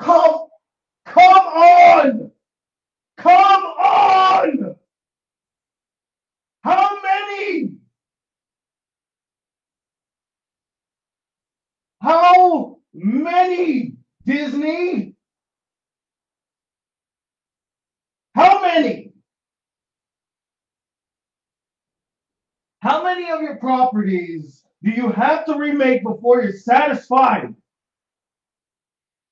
Come, come on! Come on! How many? How many, Disney? How many? How many of your properties do you have to remake before you're satisfied?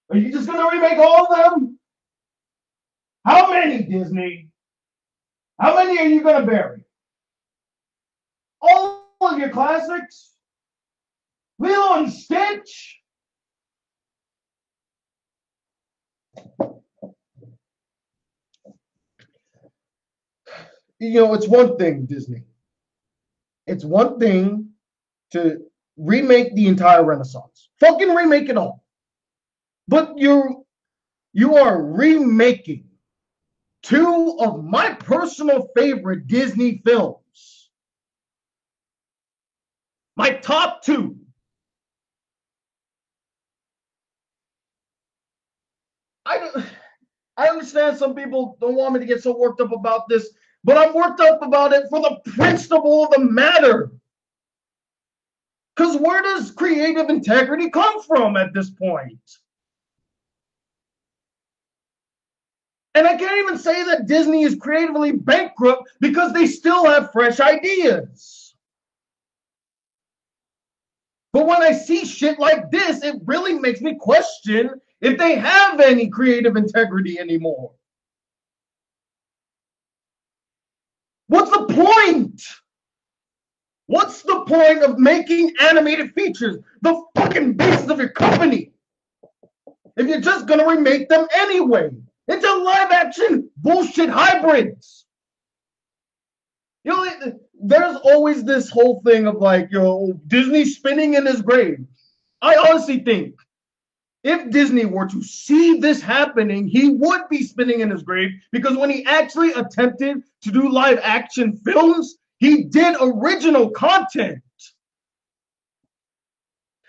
Are you just going to remake all of them? How many, Disney? How many are you going to bury? All of your classics? Lilo and Stitch? You know, it's one thing, Disney. It's one thing to remake the entire Renaissance. Fucking remake it all. But you are remaking two of my personal favorite Disney films. My top two. I understand some people don't want me to get so worked up about this, but I'm worked up about it for the principle of the matter. Because where does creative integrity come from at this point? And I can't even say that Disney is creatively bankrupt because they still have fresh ideas. But when I see shit like this, it really makes me question if they have any creative integrity anymore. What's the point? What's the point of making animated features the fucking basis of your company if you're just gonna remake them anyway into live action bullshit hybrids? You know, there's always this whole thing of like, Disney spinning in his grave. I honestly think if Disney were to see this happening, he would be spinning in his grave, because when he actually attempted to do live action films, he did original content.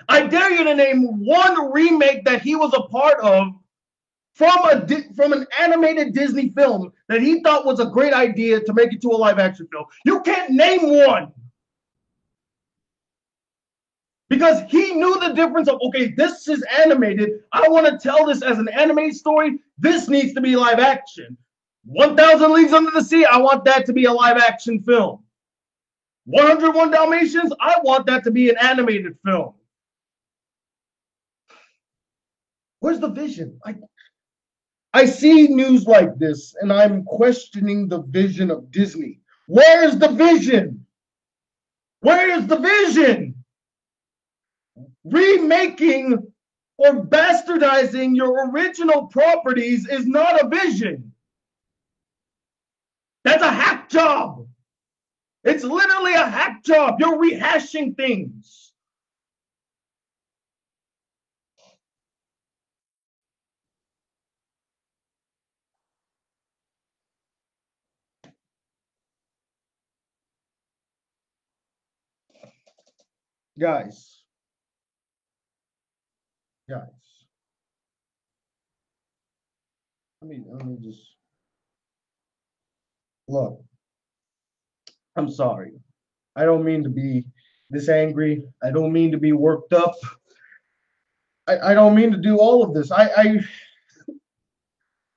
I dare you to name one remake that he was a part of from an animated Disney film that he thought was a great idea to make it to a live action film. You can't name one. Because he knew the difference of, okay, this is animated. I want to tell this as an animated story. This needs to be live action. 1,000 Leagues Under the Sea, I want that to be a live action film. 101 Dalmatians, I want that to be an animated film. Where's the vision? I see news like this and I'm questioning the vision of Disney. Where is the vision? Where is the vision? Remaking or bastardizing your original properties is not a vision. That's a hack job. It's literally a hack job. You're rehashing things. Guys, let me just look. I'm sorry. I don't mean to be this angry. I don't mean to be worked up. I don't mean to do all of this.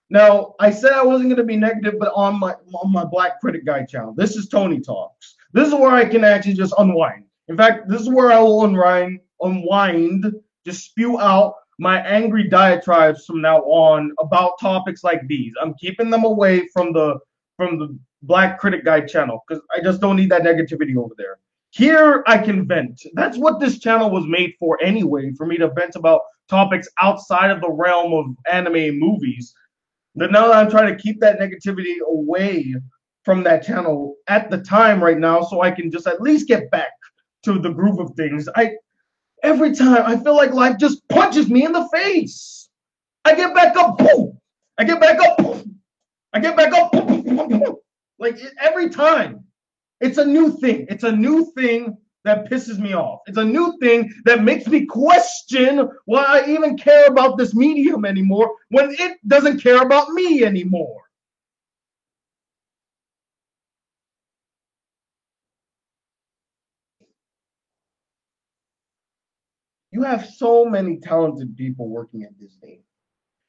Now, I said I wasn't going to be negative, but on my Black Critic Guy channel, this is Tony Talks. This is where I can actually just unwind. In fact, this is where I will unwind, just spew out my angry diatribes from now on about topics like these. I'm keeping them away from the Black Critic Guy channel because I just don't need that negativity over there. Here I can vent. That's what this channel was made for anyway, for me to vent about topics outside of the realm of anime and movies. But now that I'm trying to keep that negativity away from that channel at the time right now, so I can just at least get back to the groove of things. Every time I feel like life just punches me in the face. I get back up, boom. I get back up, boom. I get back up, boom, boom, boom, boom. Like every time. It's a new thing. It's a new thing that pisses me off. It's a new thing that makes me question why I even care about this medium anymore when it doesn't care about me anymore. You have so many talented people working at Disney.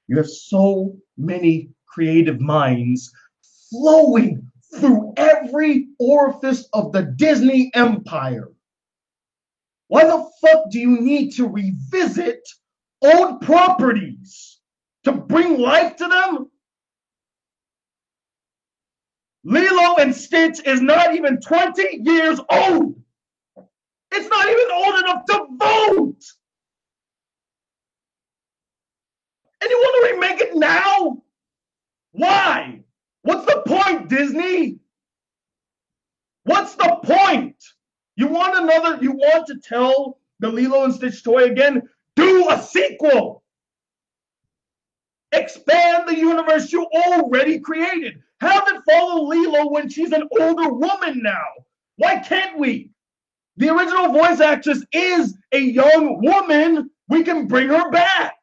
You have so many creative minds flowing through every orifice of the Disney empire. Why the fuck do you need to revisit old properties to bring life to them? Lilo and Stitch is not even 20 years old. It's not even old enough to vote. And you want to remake it now? Why? What's the point, Disney? What's the point? You want to tell the Lilo and Stitch toy again? Do a sequel. Expand the universe you already created. Have it follow Lilo when she's an older woman now. Why can't we? The original voice actress is a young woman. We can bring her back.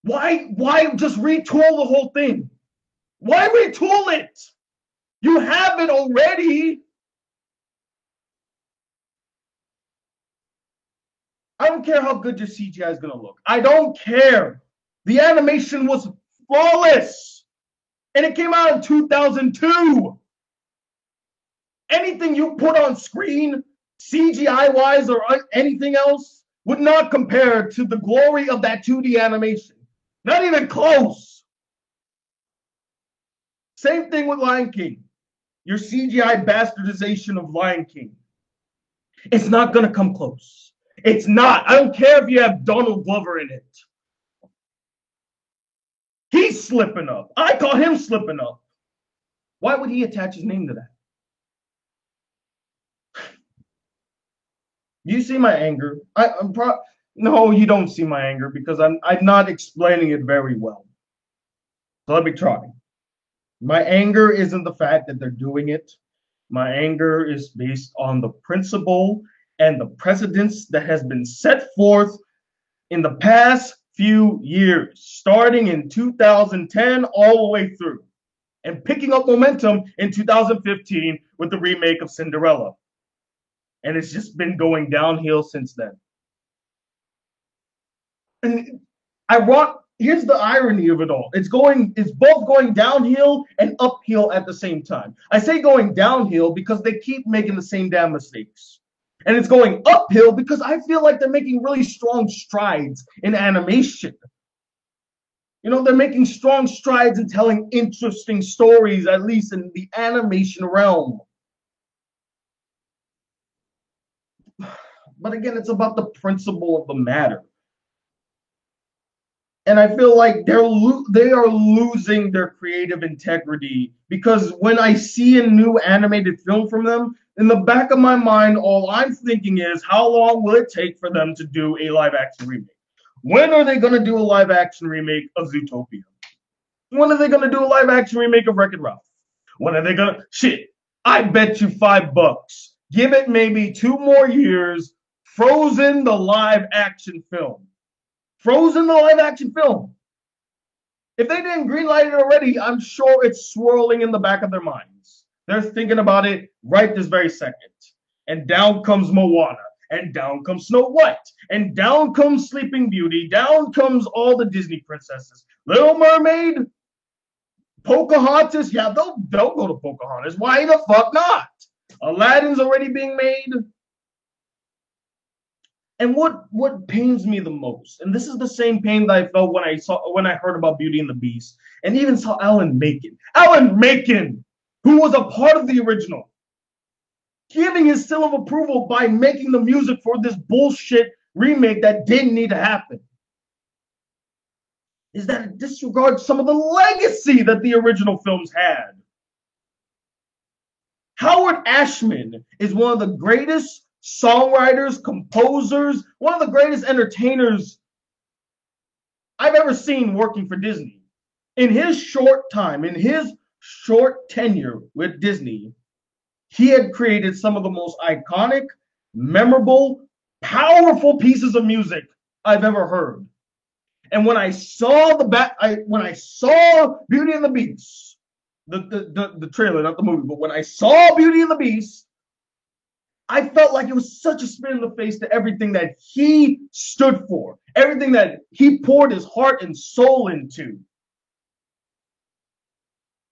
Why just retool the whole thing? Why retool it? You have it already. I don't care how good your CGI is going to look. I don't care. The animation was flawless. And it came out in 2002. Anything you put on screen, CGI-wise or anything else, would not compare to the glory of that 2D animation. Not even close. Same thing with Lion King. Your CGI bastardization of Lion King. It's not going to come close. It's not. I don't care if you have Donald Glover in it. He's slipping up. I call him slipping up. Why would he attach his name to that? You see my anger. No, you don't see my anger because I'm not explaining it very well. So let me try. My anger isn't the fact that they're doing it. My anger is based on the principle and the precedence that has been set forth in the past few years, starting in 2010 all the way through, and picking up momentum in 2015 with the remake of Cinderella. And it's just been going downhill since then. And here's the irony of it all. It's both going downhill and uphill at the same time. I say going downhill because they keep making the same damn mistakes. And it's going uphill because I feel like they're making really strong strides in animation. You know, they're making strong strides in telling interesting stories, at least in the animation realm. But again, it's about the principle of the matter. And I feel like they are losing their creative integrity because when I see a new animated film from them, in the back of my mind, all I'm thinking is, how long will it take for them to do a live-action remake? When are they going to do a live-action remake of Zootopia? When are they going to do a live-action remake of Wreck-It Ralph? When are they going to... Shit, I bet you $5. Give it maybe 2 more years. Frozen the live-action film. Frozen the live-action film. If they didn't greenlight it already, I'm sure it's swirling in the back of their minds. They're thinking about it right this very second. And down comes Moana. And down comes Snow White. And down comes Sleeping Beauty. Down comes all the Disney princesses. Little Mermaid. Pocahontas. Yeah, they'll go to Pocahontas. Why the fuck not? Aladdin's already being made. And what pains me the most, and this is the same pain that I felt when I heard about Beauty and the Beast, and even saw Alan Menken. Alan Menken, who was a part of the original, giving his seal of approval by making the music for this bullshit remake that didn't need to happen, is that it disregards some of the legacy that the original films had. Howard Ashman is one of the greatest songwriters, composers, one of the greatest entertainers I've ever seen working for Disney. In his short time, in his short tenure with Disney, he had created some of the most iconic, memorable, powerful pieces of music I've ever heard. And when I saw when I saw Beauty and the Beast, the trailer, not the movie, but when I saw Beauty and the Beast, I felt like it was such a spin in the face to everything that he stood for, everything that he poured his heart and soul into.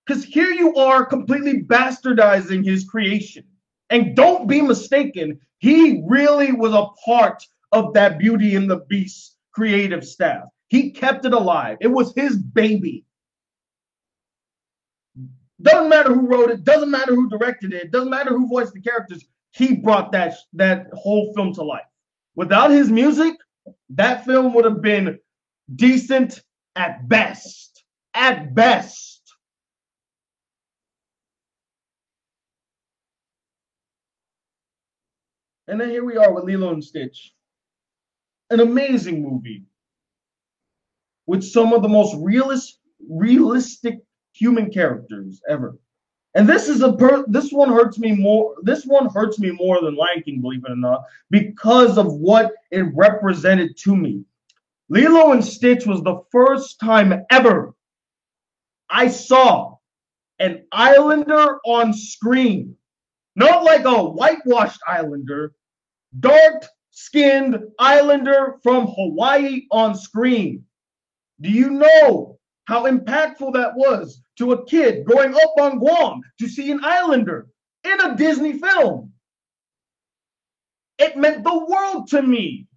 Because here you are completely bastardizing his creation. And don't be mistaken, he really was a part of that Beauty and the Beast creative staff. He kept it alive. It was his baby. Doesn't matter who wrote it, doesn't matter who directed it, doesn't matter who voiced the characters. He brought that whole film to life. Without his music, that film would have been decent at best. At best. And then here we are with Lilo and Stitch. An amazing movie with some of the most realistic human characters ever. And this one hurts me more. This one hurts me more than Lion King, believe it or not, because of what it represented to me. Lilo and Stitch was the first time ever I saw an islander on screen. Not like a whitewashed islander, dark-skinned islander from Hawaii on screen. Do you know how impactful that was to a kid growing up on Guam to see an islander in a Disney film? It meant the world to me.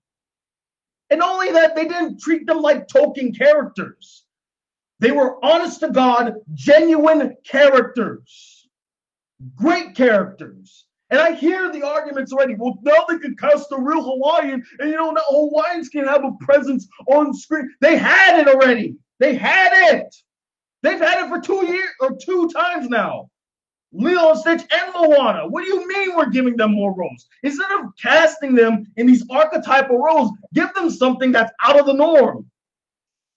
And only that, they didn't treat them like token characters. They were honest to God, genuine characters. Great characters. And I hear the arguments already. Well, now they can cast a real Hawaiian, and now Hawaiians can have a presence on screen. They had it already. They had it. They've had it for 2 years or 2 times now. Lilo and Stitch and Moana. What do you mean we're giving them more roles? Instead of casting them in these archetypal roles, give them something that's out of the norm.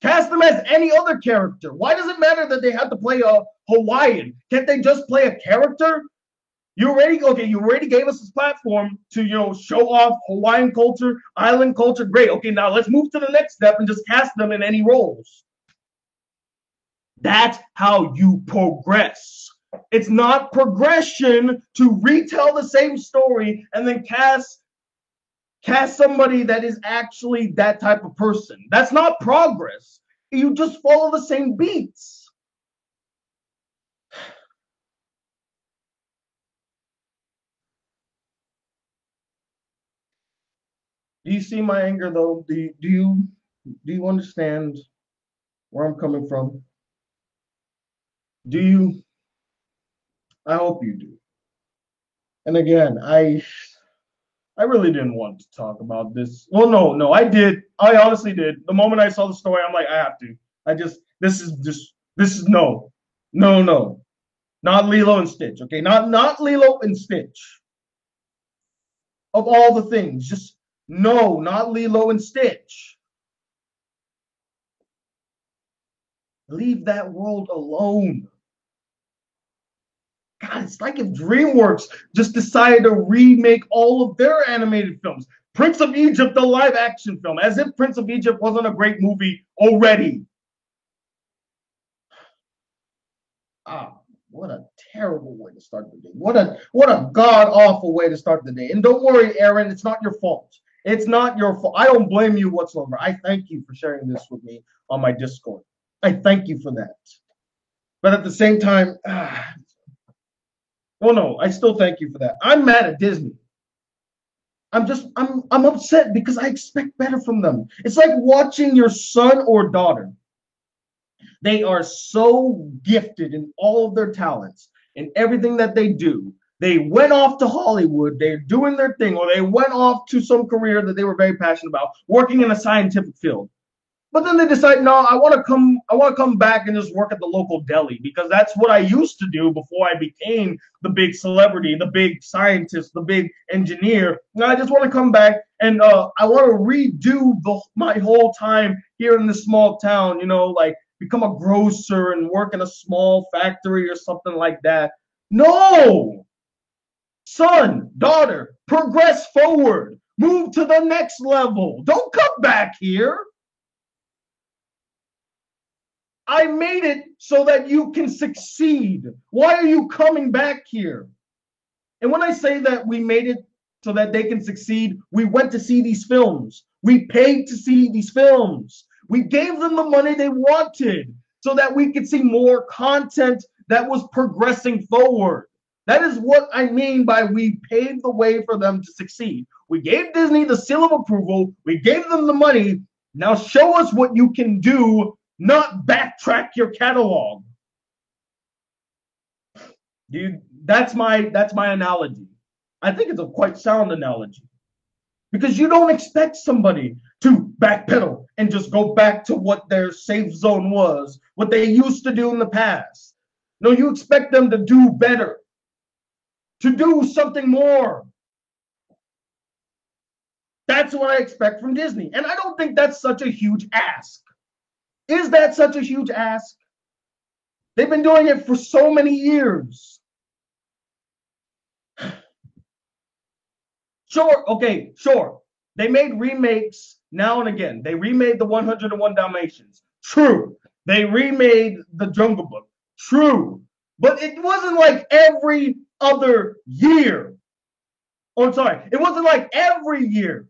Cast them as any other character. Why does it matter that they have to play a Hawaiian? Can't they just play a character? You already gave us this platform to show off Hawaiian culture, island culture. Great. Okay, now let's move to the next step and just cast them in any roles. That's how you progress. It's not progression to retell the same story and then cast somebody that is actually that type of person. That's not progress. You just follow the same beats. Do you see my anger though? Do you understand where I'm coming from? Do you? I hope you do. And again, I really didn't want to talk about this. Well, no, I did. I honestly did. The moment I saw the story, I'm like, I have to. This is no. Not Lilo and Stitch, okay? Not Lilo and Stitch. Of all the things, just no, not Lilo and Stitch. Leave that world alone. God, it's like if DreamWorks just decided to remake all of their animated films. Prince of Egypt, the live action film, as if Prince of Egypt wasn't a great movie already. What a terrible way to start the day. What a god-awful way to start the day. And don't worry, Aaron, it's not your fault. It's not your fault. I don't blame you whatsoever. I thank you for sharing this with me on my Discord. I thank you for that. But at the same time, well, no, I still thank you for that. I'm mad at Disney. I'm upset because I expect better from them. It's like watching your son or daughter. They are so gifted in all of their talents, in everything that they do. They went off to Hollywood, they're doing their thing, or they went off to some career that they were very passionate about, working in a scientific field. But then they decide, no, I want to come back and just work at the local deli because that's what I used to do before I became the big celebrity, the big scientist, the big engineer. And I just want to come back and I want to redo my whole time here in this small town, like become a grocer and work in a small factory or something like that. No, son, daughter, progress forward, move to the next level. Don't come back here. I made it so that you can succeed. Why are you coming back here? And when I say that we made it so that they can succeed, we went to see these films. We paid to see these films. We gave them the money they wanted so that we could see more content that was progressing forward. That is what I mean by we paved the way for them to succeed. We gave Disney the seal of approval. We gave them the money. Now show us what you can do, not backtrack your catalog. Dude, that's my analogy. I think it's a quite sound analogy. Because you don't expect somebody to backpedal and just go back to what their safe zone was, what they used to do in the past. No, you expect them to do better, to do something more. That's what I expect from Disney. And I don't think that's such a huge ask. Is that such a huge ask? They've been doing it for so many years. Sure, okay, sure. They made remakes now and again. They remade the 101 Dalmatians. True. They remade the Jungle Book. True. But it wasn't like every other year. Oh, sorry. It wasn't like every year.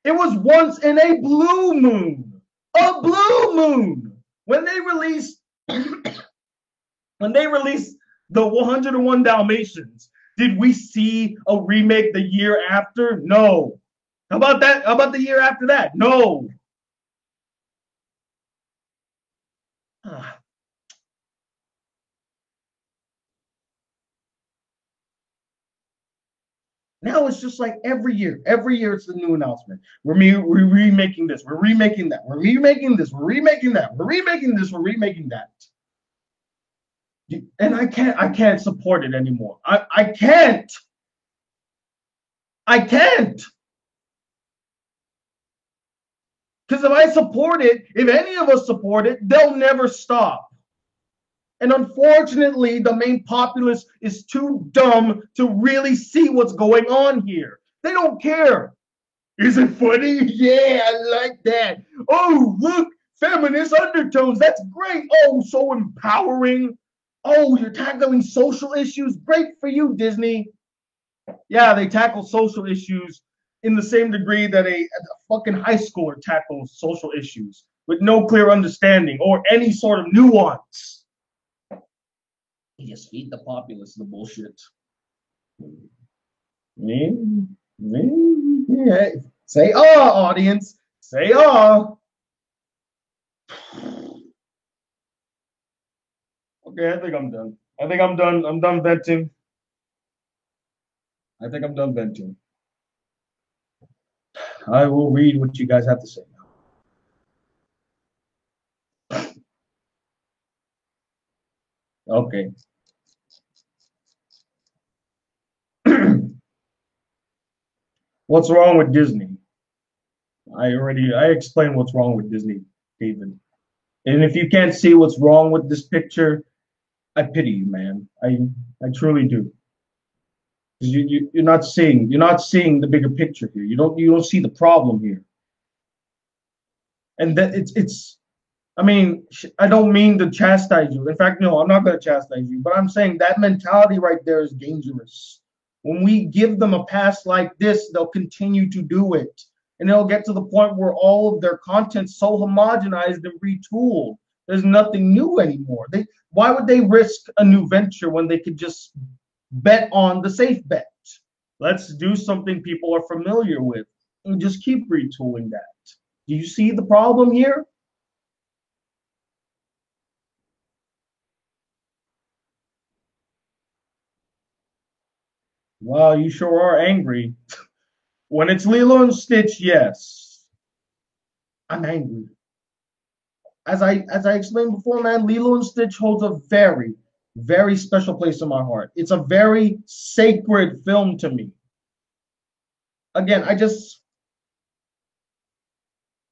It was once in a blue moon. A blue moon. When they released the 101 Dalmatians, did we see a remake the year after? No. How about that? How about the year after that? No. Now it's just like every year it's the new announcement. We're remaking this, we're remaking that, we're remaking this, we're remaking that, we're remaking this, we're remaking that. And I can't support it anymore. I can't. Because if I support it, if any of us support it, they'll never stop. And unfortunately, the main populace is too dumb to really see what's going on here. They don't care. Is it funny? Yeah, I like that. Oh, look, feminist undertones. That's great. Oh, so empowering. Oh, you're tackling social issues. Great for you, Disney. Yeah, they tackle social issues in the same degree that a fucking high schooler tackles social issues with no clear understanding or any sort of nuance. You just feed the populace the bullshit. Yeah. Say audience. Say Okay, I think I'm done. I'm done venting. I think I'm done venting. I will read what you guys have to say now. Okay. What's wrong with Disney? I explained what's wrong with Disney, David. And if you can't see what's wrong with this picture, I pity you, man. I truly do. You're not seeing the bigger picture here. You don't see the problem here. And that it's I mean, I don't mean to chastise you. In fact, no, I'm not going to chastise you, but I'm saying that mentality right there is dangerous. When we give them a pass like this, they'll continue to do it. And they'll get to the point where all of their content's so homogenized and retooled. There's nothing new anymore. Why would they risk a new venture when they could just bet on the safe bet? Let's do something people are familiar with and just keep retooling that. Do you see the problem here? Wow, you sure are angry. When it's Lilo and Stitch, yes, I'm angry. As I explained before, man, Lilo and Stitch holds a very, very special place in my heart. It's a very sacred film to me. Again,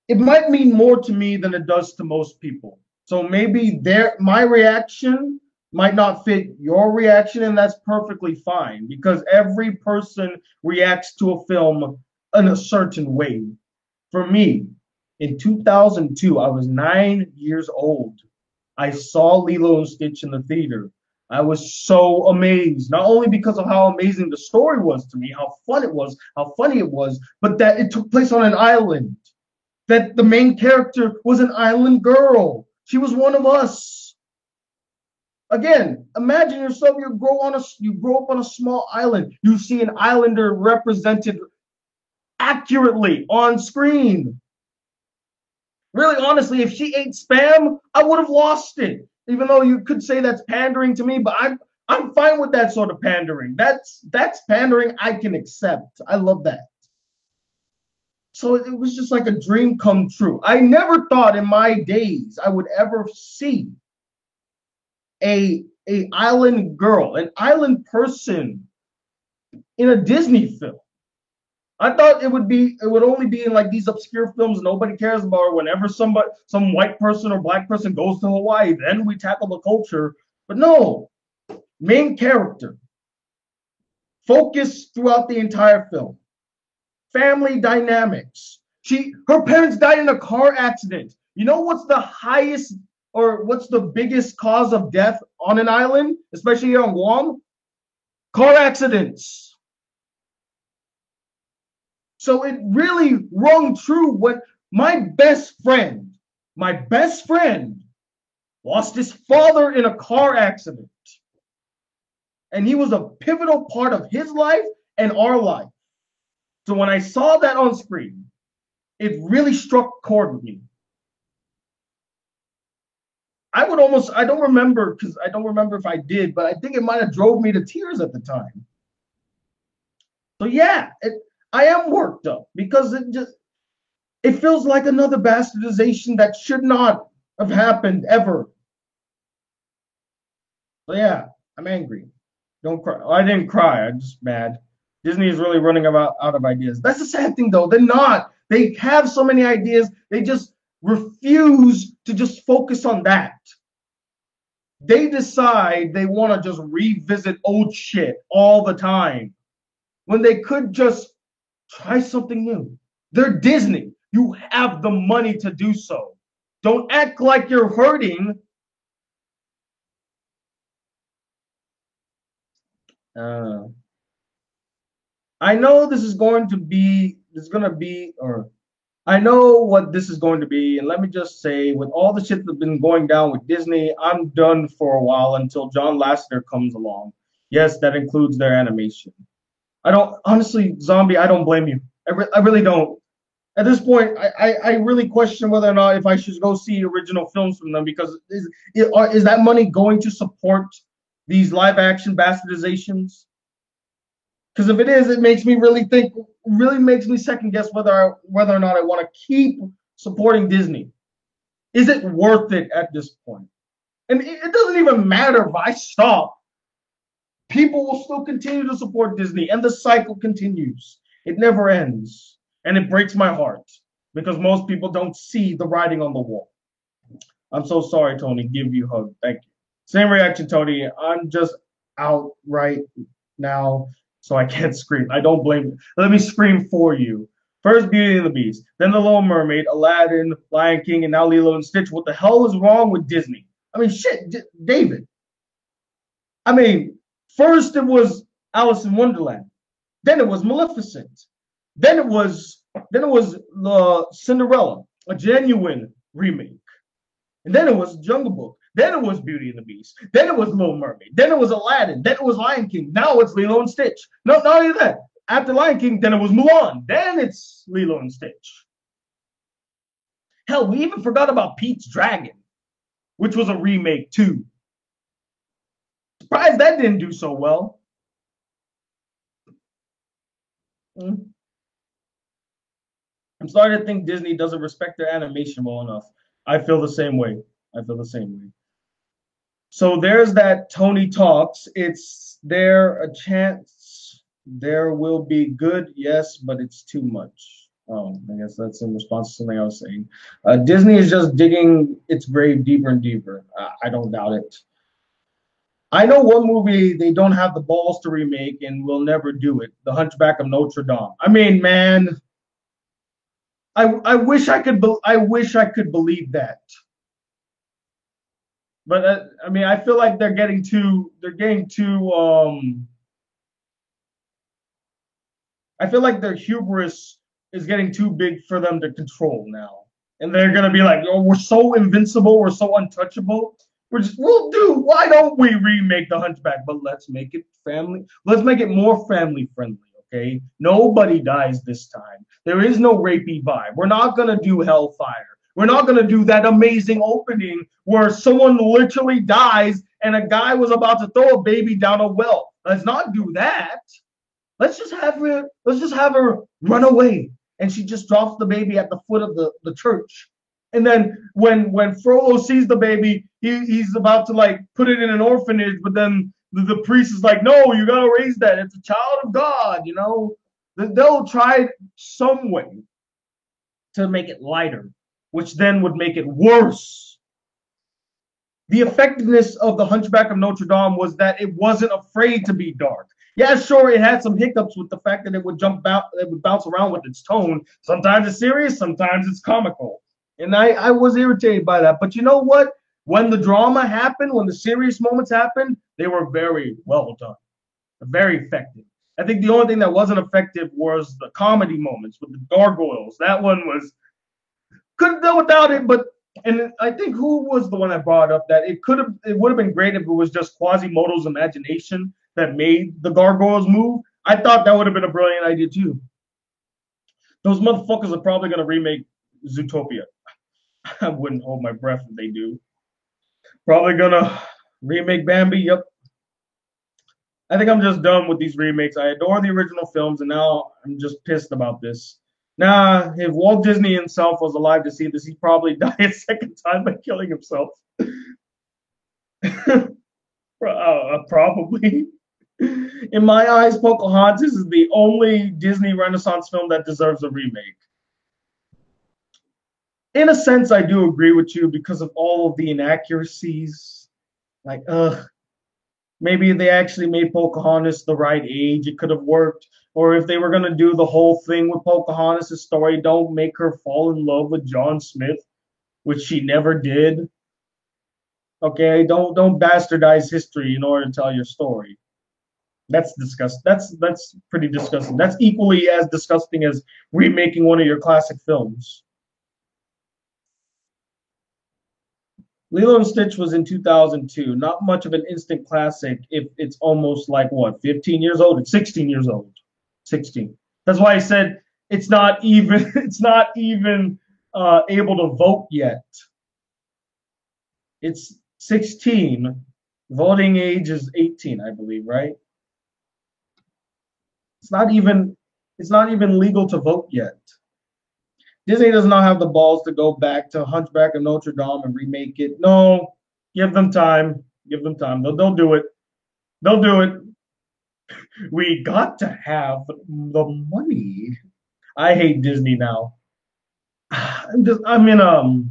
it might mean more to me than it does to most people. So maybe my reaction might not fit your reaction, and that's perfectly fine because every person reacts to a film in a certain way. For me, in 2002, I was 9 years old. I saw Lilo and Stitch in the theater. I was so amazed, not only because of how amazing the story was to me, how fun it was, how funny it was, but that it took place on an island. That the main character was an island girl. She was one of us. Again, imagine yourself, you grow up on a small island. You see an islander represented accurately on screen. Really, honestly, if she ate spam, I would have lost it. Even though you could say that's pandering to me, but I'm fine with that sort of pandering. That's pandering I can accept. I love that. So it was just like a dream come true. I never thought in my days I would ever see a island girl, an island person in a Disney film. I thought it would only be in like these obscure films nobody cares about, or whenever some white person or black person goes to Hawaii, then we tackle the culture. But no, main character, focus throughout the entire film. Family dynamics. Her parents died in a car accident. You know what's the highest or what's the biggest cause of death on an island, especially here on Guam? Car accidents. So it really rung true when my best friend lost his father in a car accident. And he was a pivotal part of his life and our life. So when I saw that on screen, it really struck a chord with me. I don't remember because I don't remember if I did, but I think it might have drove me to tears at the time. So yeah, I am worked up because it feels like another bastardization that should not have happened ever. So yeah, I'm angry. Don't cry. I didn't cry. I'm just mad. Disney is really running out of ideas. That's the sad thing, though. They're not. They have so many ideas. They just refuse to just focus on that. They decide they want to just revisit old shit all the time when they could just try something new. They're Disney. You have the money to do so. Don't act like you're hurting. Uh, I know or I know what this is going to be, and let me just say, with all the shit that's been going down with Disney, I'm done for a while until John Lasseter comes along. Yes, that includes their animation. I don't honestly, Zombie. I don't blame you. I really don't. At this point, I really question whether or not if I should go see original films from them because is that money going to support these live action bastardizations? Because if it is, it makes me really think, really makes me second guess whether or not I want to keep supporting Disney. Is it worth it at this point? And it doesn't even matter if I stop. People will still continue to support Disney, and the cycle continues. It never ends, and it breaks my heart because most people don't see the writing on the wall. I'm so sorry, Tony. Give you a hug. Thank you. Same reaction, Tony. I'm just out right now, so I can't scream. I don't blame you. Let me scream for you. First Beauty and the Beast, then The Little Mermaid, Aladdin, Lion King, and now Lilo and Stitch. What the hell is wrong with Disney? I mean, shit, David. I mean, first it was Alice in Wonderland, then it was Maleficent, then it was Cinderella, a genuine remake. And then it was Jungle Book. Then it was Beauty and the Beast. Then it was Little Mermaid. Then it was Aladdin. Then it was Lion King. Now it's Lilo and Stitch. No, not only that. After Lion King, then it was Mulan. Then it's Lilo and Stitch. Hell, we even forgot about Pete's Dragon, which was a remake too. Surprised that didn't do so well. I'm starting to think Disney doesn't respect their animation well enough. I feel the same way. I feel the same way. So there's that Tony Talks. It's there a chance there will be good? Yes, but it's too much. Oh, I guess that's in response to something I was saying. Disney is just digging its grave deeper and deeper. I don't doubt it. I know one movie they don't have the balls to remake and will never do it. The Hunchback of Notre Dame. I mean, man, I wish I could I wish I could believe that. But I mean, I feel like they're getting too I feel like their hubris is getting too big for them to control now. And they're gonna be like, oh, we're so invincible, we're so untouchable. We'll do. Why don't we remake the Hunchback? But let's make it family. Let's make it more family friendly. Okay, nobody dies this time. There is no rapey vibe. We're not gonna do Hellfire. We're not gonna do that amazing opening where someone literally dies and a guy was about to throw a baby down a well. Let's not do that. Let's just have her run away. And she just drops the baby at the foot of the church. And then when Frollo sees the baby, he's about to like put it in an orphanage, but then the priest is like, no, you gotta raise that. It's a child of God, you know. They'll try some way to make it lighter, which then would make it worse. The effectiveness of the Hunchback of Notre Dame was that it wasn't afraid to be dark. Yeah, sure, it had some hiccups with the fact that it would bounce around with its tone. Sometimes it's serious, sometimes it's comical. And I was irritated by that. But you know what? When the drama happened, when the serious moments happened, they were very well done, very effective. I think the only thing that wasn't effective was the comedy moments with the gargoyles. That one was couldn't do without it, but and I think who was the one that brought up that it would have been great if it was just Quasimodo's imagination that made the gargoyles move. I thought that would have been a brilliant idea too. Those motherfuckers are probably gonna remake Zootopia. I wouldn't hold my breath if they do. Probably gonna remake Bambi. Yep. I think I'm just done with these remakes. I adore the original films, and now I'm just pissed about this. Nah, if Walt Disney himself was alive to see this, he'd probably die a second time by killing himself. Probably. In my eyes, Pocahontas is the only Disney Renaissance film that deserves a remake. In a sense, I do agree with you because of all of the inaccuracies. Like, maybe they actually made Pocahontas the right age. It could have worked. Or if they were going to do the whole thing with Pocahontas' story, don't make her fall in love with John Smith, which she never did. Okay, don't bastardize history in order to tell your story. That's disgusting. That's pretty disgusting. That's equally as disgusting as remaking one of your classic films. Lilo and Stitch was in 2002. Not much of an instant classic if it's almost like what, 15 years old? It's 16 years old. 16. That's why I said it's not even it's not even able to vote yet. It's 16. Voting age is 18, I believe, right? It's not even legal to vote yet. Disney does not have the balls to go back to Hunchback of Notre Dame and remake it. No, give them time. Give them time. They'll do it. They'll do it. We got to have the money. I hate Disney now. I'm in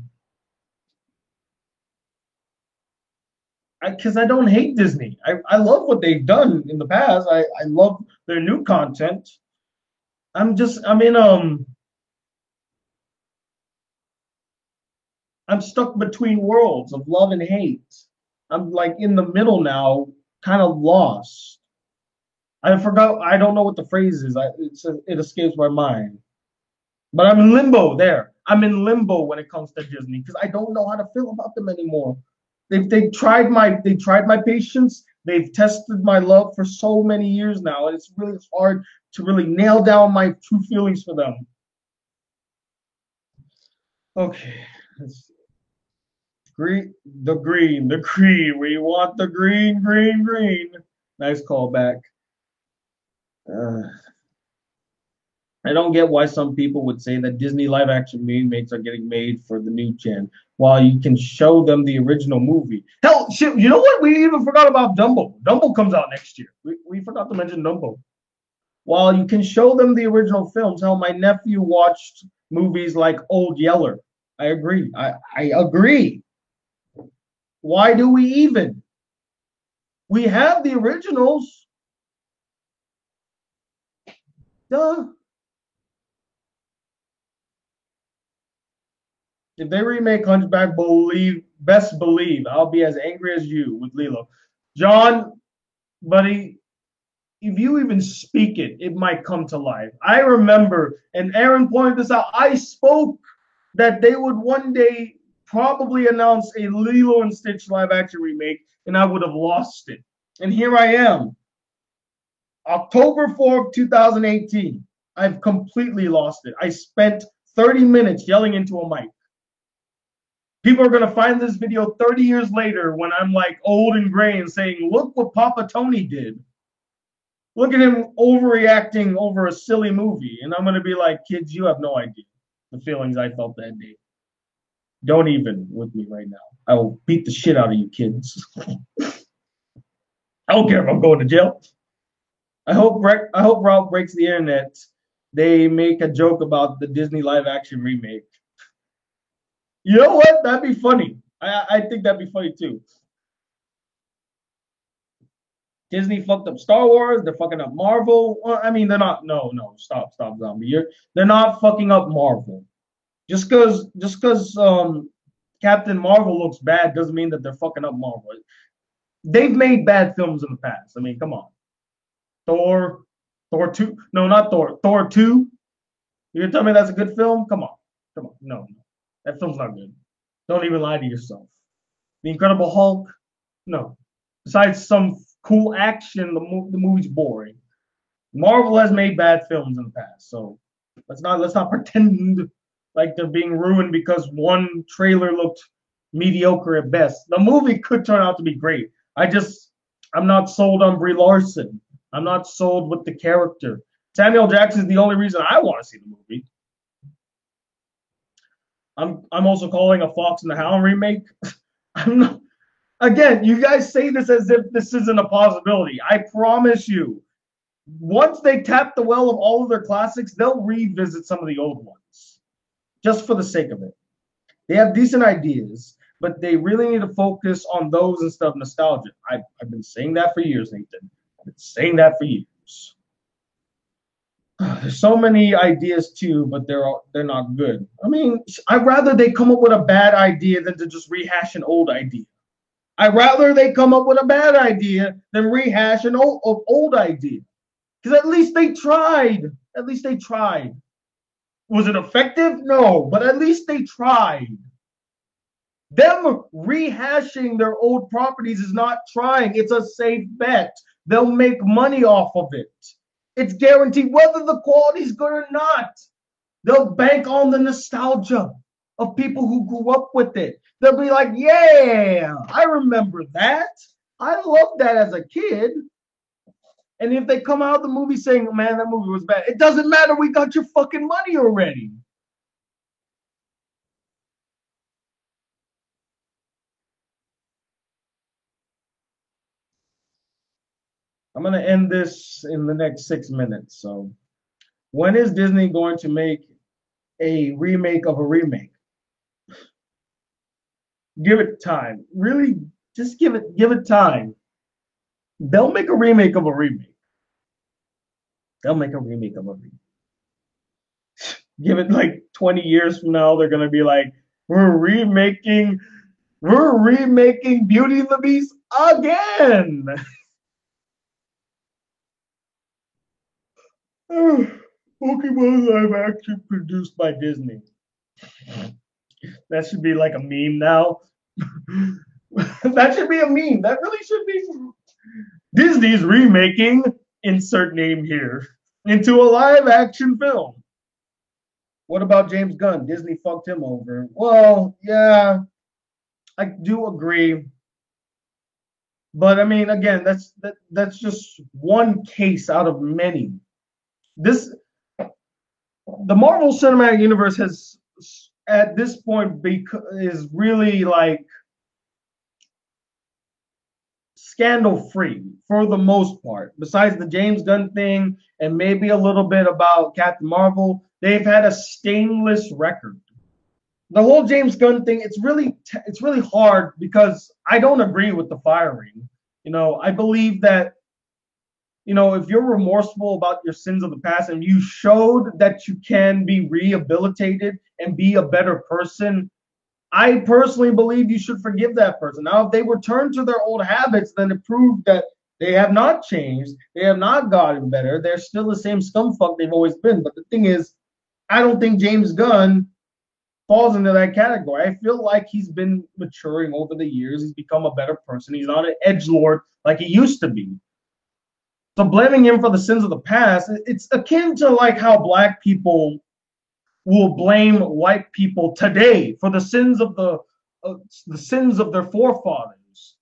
because I don't hate Disney. I love what they've done in the past. I love their new content. I'm in I'm stuck between worlds of love and hate. I'm like in the middle now, kind of lost. I forgot. I don't know what the phrase is. It escapes my mind. But I'm in limbo there. I'm in limbo when it comes to Disney because I don't know how to feel about them anymore. They tried my patience. They've tested my love for so many years now, and it's really hard to really nail down my true feelings for them. Okay, green, the green. We want the green, green, green. Nice callback. Uh, I don't get why some people would say that Disney live action remakes are getting made for the new gen, while you can show them the original movie. Hell, shit, you know what? We even forgot about Dumbo. Dumbo comes out next year. We forgot to mention Dumbo. While you can show them the original films, hell, my nephew watched movies like Old Yeller. I agree. I agree. Why do we even? We have the originals. Duh. If they remake Hunchback, best believe I'll be as angry as you with Lilo. John, buddy, if you even speak it, it might come to life. I remember, and Aaron pointed this out, I spoke that they would one day probably announce a Lilo and Stitch live action remake, and I would have lost it. And here I am, October 4th, 2018. I've completely lost it. I spent 30 minutes yelling into a mic. People are going to find this video 30 years later when I'm like old and gray and saying, look what Papa Tony did. Look at him overreacting over a silly movie. And I'm going to be like, kids, you have no idea the feelings I felt that day. Don't even with me right now. I will beat the shit out of you kids. I don't care if I'm going to jail. I hope Ralph breaks the internet. They make a joke about the Disney live action remake. You know what? That'd be funny. I think that'd be funny too. Disney fucked up Star Wars. They're fucking up Marvel. Well, I mean, they're not. No, stop, zombie. They're not fucking up Marvel. Just because Captain Marvel looks bad doesn't mean that they're fucking up Marvel. They've made bad films in the past. I mean, come on. Thor 2. No, not Thor. Thor 2. You're gonna tell me that's a good film? Come on. No. That film's not good. Don't even lie to yourself. The Incredible Hulk? No. Besides some cool action, the movie's boring. Marvel has made bad films in the past, so let's not pretend like they're being ruined because one trailer looked mediocre at best. The movie could turn out to be great. I'm not sold on Brie Larson. I'm not sold with the character. Samuel Jackson is the only reason I want to see the movie. I'm also calling a Fox and the Hound remake. I'm not. Again, you guys say this as if this isn't a possibility. I promise you, once they tap the well of all of their classics, they'll revisit some of the old ones, just for the sake of it. They have decent ideas, but they really need to focus on those instead of nostalgia. I've been saying that for years, Nathan. I've been saying that for years. There's so many ideas too, but they're not good. I mean, I'd rather they come up with a bad idea than to just rehash an old idea. I'd rather they come up with a bad idea than rehash an old idea. Because at least they tried. At least they tried. Was it effective? No, but at least they tried. Them rehashing their old properties is not trying. It's a safe bet. They'll make money off of it. It's guaranteed whether the quality's good or not. They'll bank on the nostalgia of people who grew up with it. They'll be like, yeah, I remember that. I loved that as a kid. And if they come out of the movie saying, man, that movie was bad, it doesn't matter. We got your fucking money already. I'm going to end this in the next 6 minutes. So, when is Disney going to make a remake of a remake? Give it time. Really, just give it time. They'll make a remake of a remake. They'll make a remake of a remake. Give it like 20 years from now, they're gonna be like, we're remaking Beauty and the Beast again. Pokemon live action produced by Disney. That should be like a meme now. That should be a meme. That really should be. Disney's remaking, insert name here, into a live action film. What about James Gunn? Disney fucked him over. Well, yeah, I do agree. But I mean, again, that's just one case out of many. This the Marvel Cinematic Universe has, at this point, is really like scandal free for the most part. Besides the James Gunn thing and maybe a little bit about Captain Marvel, they've had a stainless record. The whole James Gunn thing, it's really hard because I don't agree with the firing. I believe that if you're remorseful about your sins of the past and you showed that you can be rehabilitated and be a better person, I personally believe you should forgive that person. Now, if they return to their old habits, then it proves that they have not changed. They have not gotten better. They're still the same scumfuck they've always been. But the thing is, I don't think James Gunn falls into that category. I feel like he's been maturing over the years. He's become a better person. He's not an edgelord like he used to be. So blaming him for the sins of the past, it's akin to like how black people will blame white people today for the sins of their forefathers.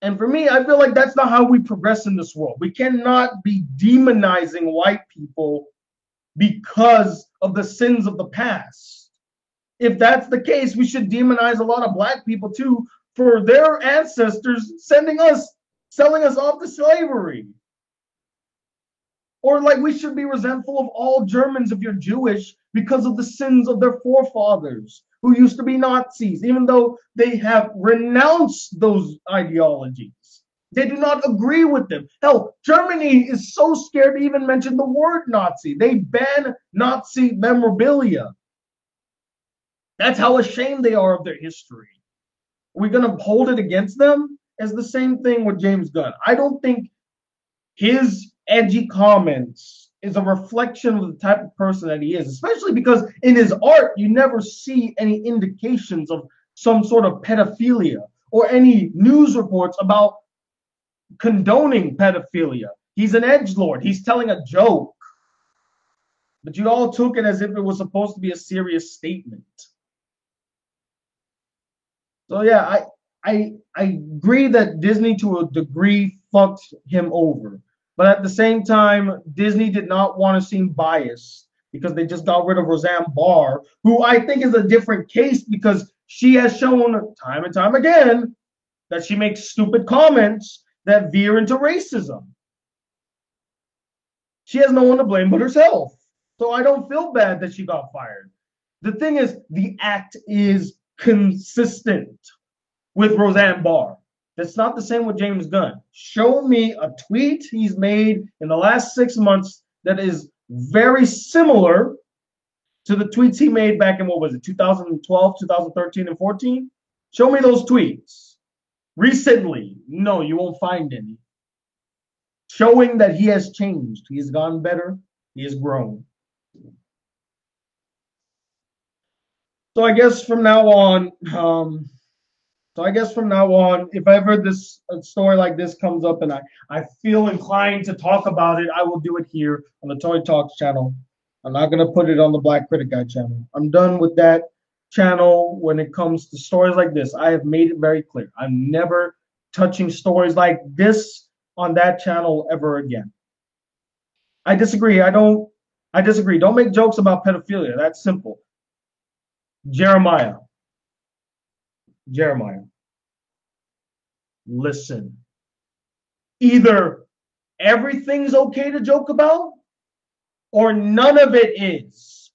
And for me, I feel like that's not how we progress in this world. We cannot be demonizing white people because of the sins of the past. If that's the case, we should demonize a lot of black people too for their ancestors selling us off to slavery. Or like we should be resentful of all Germans if you're Jewish because of the sins of their forefathers who used to be Nazis, even though they have renounced those ideologies. They do not agree with them. Hell, Germany is so scared to even mention the word Nazi. They ban Nazi memorabilia. That's how ashamed they are of their history. Are we going to hold it against them? It's the same thing with James Gunn. I don't think his edgy comments is a reflection of the type of person that he is, especially because in his art, you never see any indications of some sort of pedophilia or any news reports about condoning pedophilia. He's an edgelord. He's telling a joke. But you all took it as if it was supposed to be a serious statement. So yeah, I agree that Disney to a degree fucked him over. But at the same time, Disney did not want to seem biased because they just got rid of Roseanne Barr, who I think is a different case because she has shown time and time again that she makes stupid comments that veer into racism. She has no one to blame but herself. So I don't feel bad that she got fired. The thing is, the act is consistent with Roseanne Barr. That's not the same with James Gunn. Show me a tweet he's made in the last 6 months that is very similar to the tweets he made back in, what was it, 2012, 2013, and 14? Show me those tweets. Recently, no, you won't find any. Showing that he has changed. He has gotten better. He has grown. So I guess from now on, if ever a story like this comes up and I feel inclined to talk about it, I will do it here on the Toy Talks channel. I'm not going to put it on the Black Critic Guy channel. I'm done with that channel when it comes to stories like this. I have made it very clear. I'm never touching stories like this on that channel ever again. I disagree. I disagree. Don't make jokes about pedophilia. That's simple. Jeremiah. Listen. Either everything's okay to joke about or none of it is.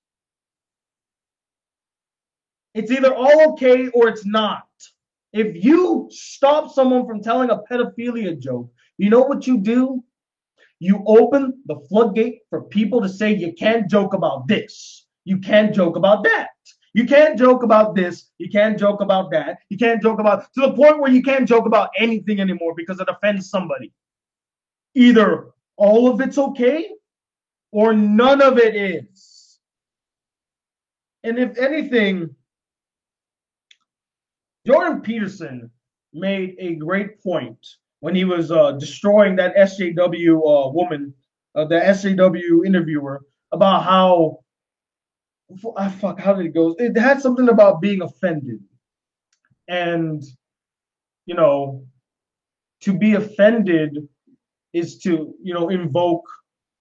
It's either all okay or it's not. If you stop someone from telling a pedophilia joke, you know what you do? You open the floodgate for people to say you can't joke about this. You can't joke about that. You can't joke about this. You can't joke about that. You can't joke about, to the point where you can't joke about anything anymore because it offends somebody. Either all of it's okay or none of it is. And if anything, Jordan Peterson made a great point when he was destroying that SJW woman, the SJW interviewer, about how how did it go? It had something about being offended, and to be offended is to invoke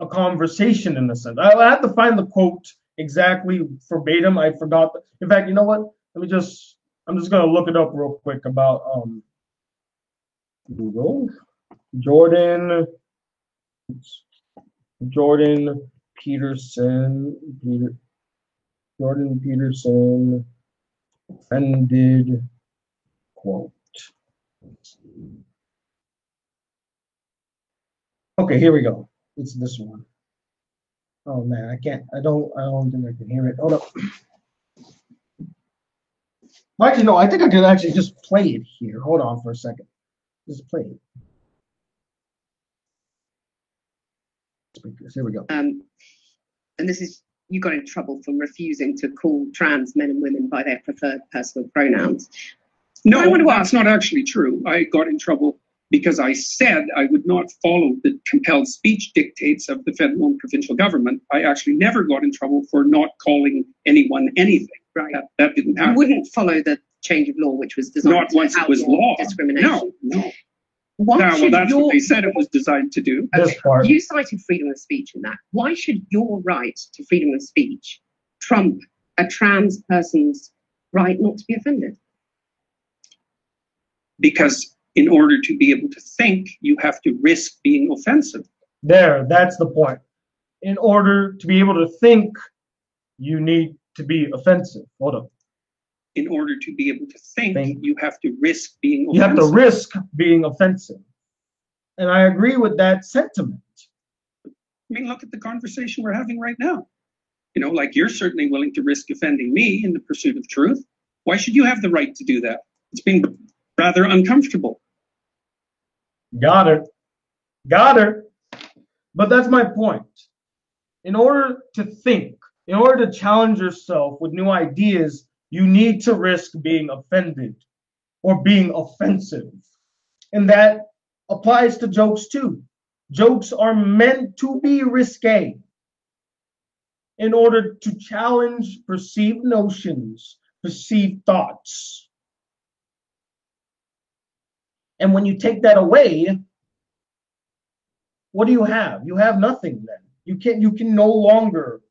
a conversation in a sense. I have to find the quote exactly verbatim. I forgot. In fact, you know what? I'm just gonna look it up real quick about Google. Jordan Jordan Peterson Jordan Peterson offended quote. Okay, here we go. It's this one. Oh man, I can't. I don't think I can hear it. Hold up. Actually, no. I think I could actually just play it here. Hold on for a second. Just play it. Here we go. And this is, you got in trouble for refusing to call trans men and women by their preferred personal pronouns. No, that's not actually true. I got in trouble because I said I would not follow the compelled speech dictates of the federal and provincial government. I actually never got in trouble for not calling anyone anything. Right. That didn't happen. You wouldn't follow the change of law, which was designed not once it was law. Discrimination. No. Well, that's what they said it was designed to do. Okay. You cited freedom of speech in that. Why should your right to freedom of speech trump a trans person's right not to be offended? Because in order to be able to think, you have to risk being offensive. That's the point. In order to be able to think, you need to be offensive. Hold up. In order to be able to think, you have to risk being offensive. You have to risk being offensive. And I agree with that sentiment. I mean, look at the conversation we're having right now. You know, like you're certainly willing to risk offending me in the pursuit of truth. Why should you have the right to do that? It's been rather uncomfortable. Got it. But that's my point. In order to think, in order to challenge yourself with new ideas, you need to risk being offended or being offensive. And that applies to jokes too. Jokes are meant to be risque in order to challenge perceived notions, perceived thoughts. And when you take that away, what do you have? You have nothing then. You can no longer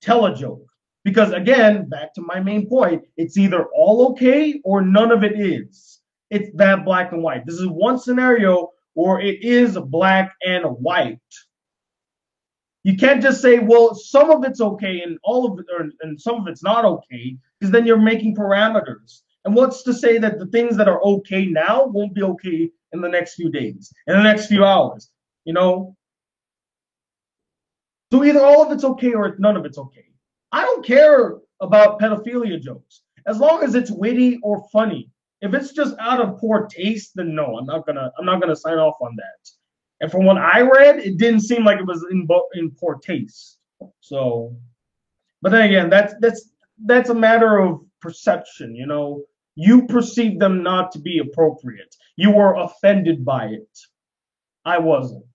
tell a joke. Because again, back to my main point, it's either all okay or none of it is. It's that black and white. This is one scenario where it is black and white. You can't just say, well, some of it's okay and all of it, and some of it's not okay, because then you're making parameters. And what's to say that the things that are okay now won't be okay in the next few days, in the next few hours, you know? So either all of it's okay or none of it's okay. I don't care about pedophilia jokes as long as it's witty or funny. If it's just out of poor taste, then no, I'm not gonna sign off on that. And from what I read, it didn't seem like it was in poor taste. So, but then again, that's a matter of perception. You know, you perceive them not to be appropriate. You were offended by it. I wasn't.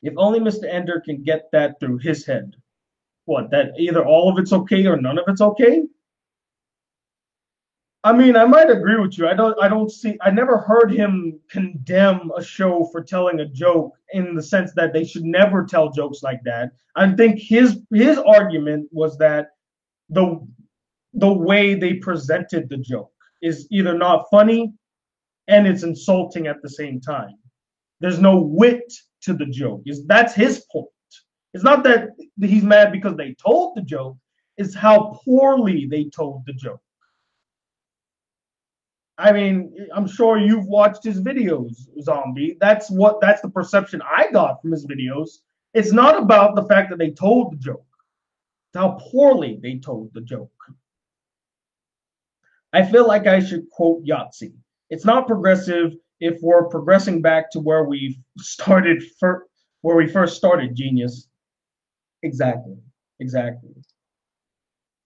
If only Mr. Ender can get that through his head. What, that either all of it's okay or none of it's okay? I mean, I might agree with you. I never heard him condemn a show for telling a joke in the sense that they should never tell jokes like that. I think his argument was that the way they presented the joke is either not funny and it's insulting at the same time. There's no wit to the joke. That's his point. It's not that he's mad because they told the joke, it's how poorly they told the joke. I mean, I'm sure you've watched his videos, Zombie. That's the perception I got from his videos. It's not about the fact that they told the joke. It's how poorly they told the joke. I feel like I should quote Yahtzee. It's not progressive if we're progressing back to where we first started, genius. Exactly.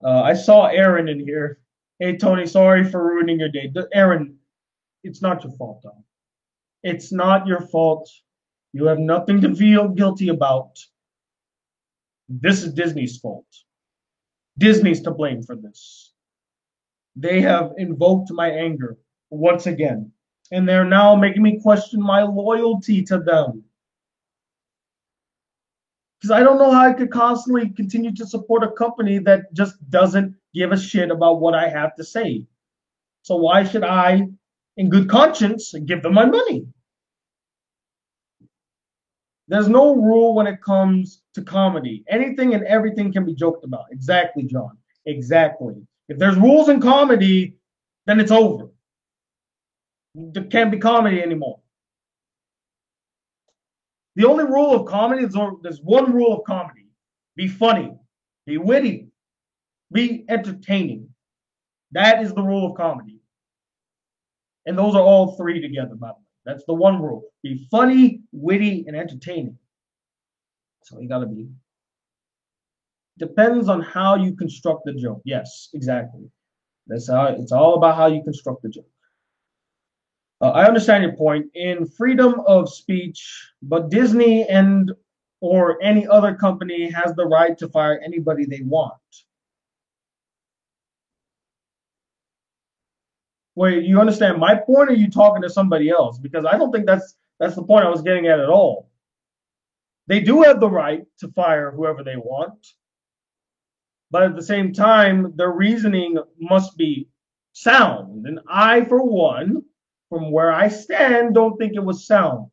I saw Aaron in here. Hey, Tony, sorry for ruining your day. Aaron, it's not your fault, though. It's not your fault. You have nothing to feel guilty about. This is Disney's fault. Disney's to blame for this. They have invoked my anger once again, and they're now making me question my loyalty to them. Because I don't know how I could constantly continue to support a company that just doesn't give a shit about what I have to say. So why should I, in good conscience, give them my money? There's no rule when it comes to comedy. Anything and everything can be joked about. Exactly, John. Exactly. If there's rules in comedy, then it's over. There can't be comedy anymore. The only rule of comedy is there's one rule of comedy: be funny, be witty, be entertaining. That is the rule of comedy. And those are all three together, by the way. That's the one rule: be funny, witty, and entertaining. So you gotta be. Depends on how you construct the joke. Yes, exactly. That's how it's all about how you construct the joke. I understand your point in freedom of speech, but Disney and or any other company has the right to fire anybody they want. Wait, you understand my point, or are you talking to somebody else? Because I don't think that's the point I was getting at all. They do have the right to fire whoever they want, but at the same time, their reasoning must be sound. And I, for one, from where I stand, don't think it was sound.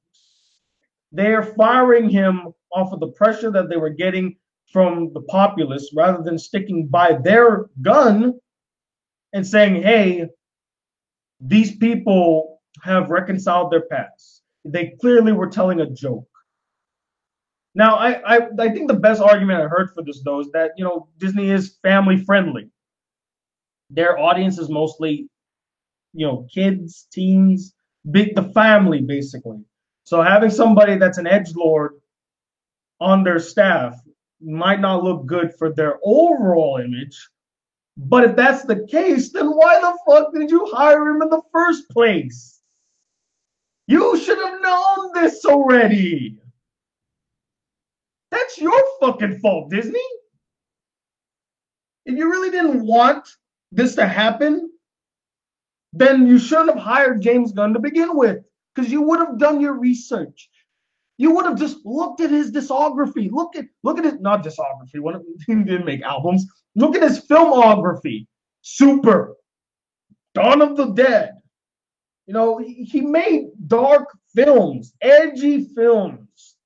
They're firing him off of the pressure that they were getting from the populace rather than sticking by their gun and saying, hey, these people have reconciled their past. They clearly were telling a joke. Now, I think the best argument I heard for this, though, is that, Disney is family friendly. Their audience is mostly, kids, teens, the family, basically. So having somebody that's an edgelord on their staff might not look good for their overall image. But if that's the case, then why the fuck did you hire him in the first place? You should have known this already. That's your fucking fault, Disney. If you really didn't want this to happen, then you shouldn't have hired James Gunn to begin with, because you would have done your research. You would have just looked at his discography. Look at his, not discography. He didn't make albums. Look at his filmography. Super. Dawn of the Dead. He made dark films, edgy films.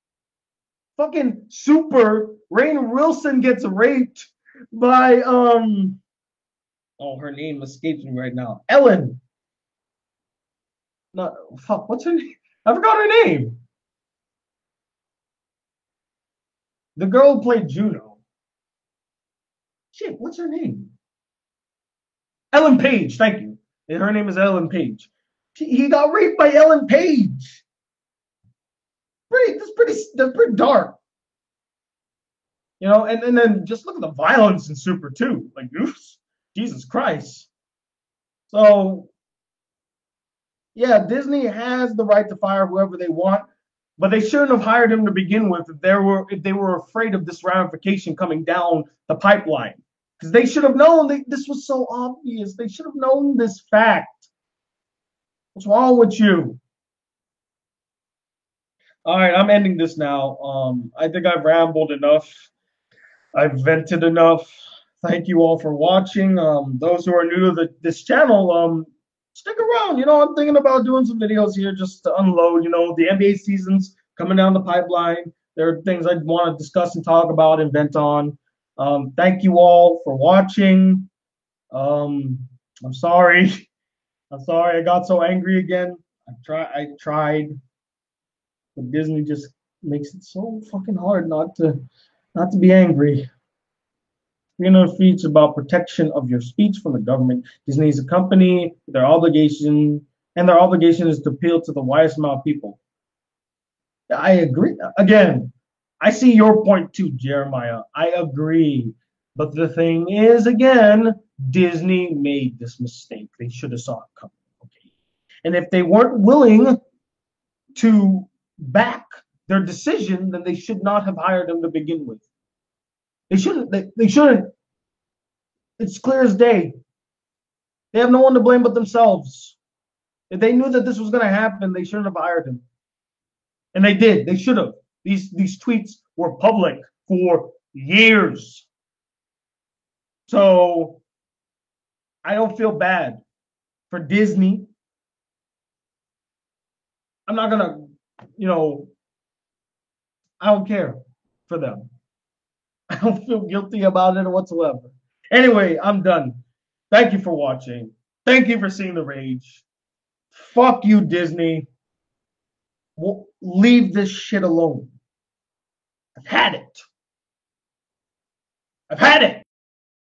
Fucking Super. Rainn Wilson gets raped by her name escapes me right now. Ellen. No, fuck, what's her name? I forgot her name. The girl who played Juno. Shit, what's her name? Ellen Page, thank you. And her name is Ellen Page. He got raped by Ellen Page. That's pretty dark. And then just look at the violence in Super 2. Like, oops, Jesus Christ. So, yeah, Disney has the right to fire whoever they want, but they shouldn't have hired him to begin with if they were afraid of this ramification coming down the pipeline. Because they should have known this was so obvious. They should have known this fact. What's wrong with you? All right, I'm ending this now. I think I've rambled enough. I've vented enough. Thank you all for watching. Those who are new to this channel, stick around. I'm thinking about doing some videos here just to unload. The NBA season's coming down the pipeline. There are things I want to discuss and talk about and vent on. Thank you all for watching. I'm sorry. I got so angry again. I tried, but Disney just makes it so fucking hard not to be angry. Freedom of speech about protection of your speech from the government. Disney is a company. Their obligation is to appeal to the widest amount of people. I agree. Again, I see your point too, Jeremiah. I agree. But the thing is, again, Disney made this mistake. They should have saw it coming. Okay. And if they weren't willing to back their decision, then they should not have hired him to begin with. They shouldn't. It's clear as day. They have no one to blame but themselves. If they knew that this was going to happen, they shouldn't have hired him. And they did. They should have. These tweets were public. for years. So I don't feel bad for Disney. I'm not gonna, I don't care for them. I don't feel guilty about it whatsoever. Anyway, I'm done. Thank you for watching. Thank you for seeing the rage. Fuck you, Disney. Leave this shit alone. I've had it. I've had it.